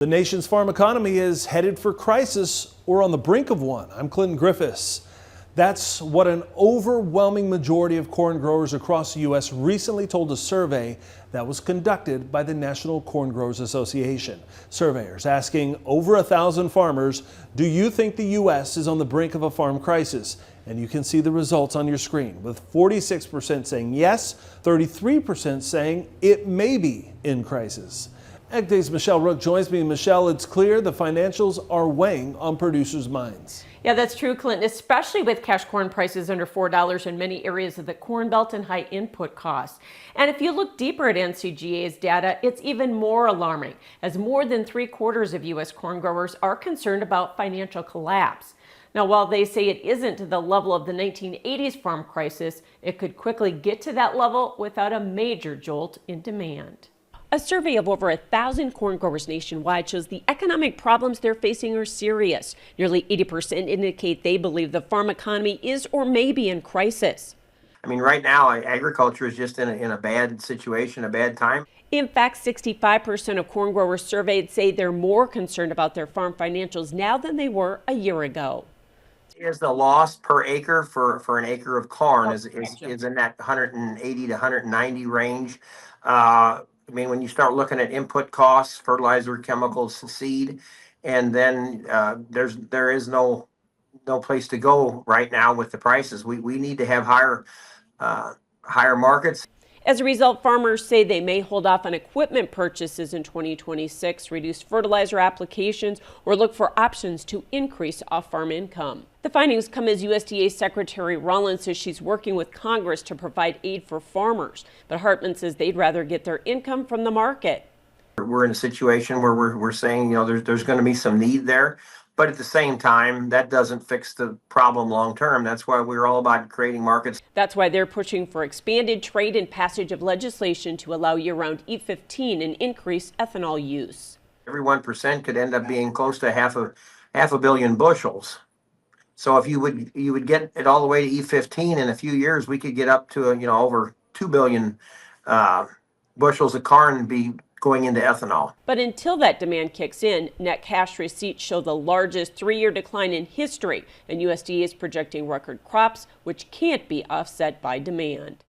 The nation's farm economy is headed for crisis or on the brink of one. I'm Clinton Griffiths. That's what an overwhelming majority of corn growers across the U.S. recently told a survey that was conducted by the National Corn Growers Association. Surveyors asking over 1,000 farmers, do you think the U.S. is on the brink of a farm crisis? And you can see the results on your screen, with 46% saying yes, 33% saying it may be in crisis. Ag Day's Michelle Rook joins me. Michelle, it's clear the financials are weighing on producers' minds. Yeah, that's true, Clinton, especially with cash corn prices under $4 in many areas of the Corn Belt and high input costs. And if you look deeper at NCGA's data, it's even more alarming, as more than 3/4 of U.S. corn growers are concerned about financial collapse. Now, while they say it isn't to the level of the 1980s farm crisis, it could quickly get to that level without a major jolt in demand. A survey of over 1,000 corn growers nationwide shows the economic problems they're facing are serious. Nearly 80% indicate they believe the farm economy is or may be in crisis. I mean, right now, agriculture is just in a bad situation, a bad time. In fact, 65% of corn growers surveyed say they're more concerned about their farm financials now than they were a year ago. Is the loss per acre for an acre of corn is in that 180 to 190 range. I mean, when you start looking at input costs, fertilizer, chemicals, seed, and then there is no place to go right now with the prices. We need to have higher markets. As a result, farmers say they may hold off on equipment purchases in 2026, reduce fertilizer applications, or look for options to increase off-farm income. The findings come as USDA Secretary Rollins says she's working with Congress to provide aid for farmers. But Hartman says they'd rather get their income from the market. We're in a situation where we're saying, there's going to be some need there. But at the same time, that doesn't fix the problem long term. That's why we're all about creating markets. That's why they're pushing for expanded trade and passage of legislation to allow year-round E15 and increase ethanol use. Every 1% could end up being close to half a billion bushels. So if you would get it all the way to E15 in a few years, we could get up to over 2 billion bushels of corn and be going into ethanol. But until that demand kicks in, net cash receipts show the largest 3-year decline in history, and USDA is projecting record crops, which can't be offset by demand.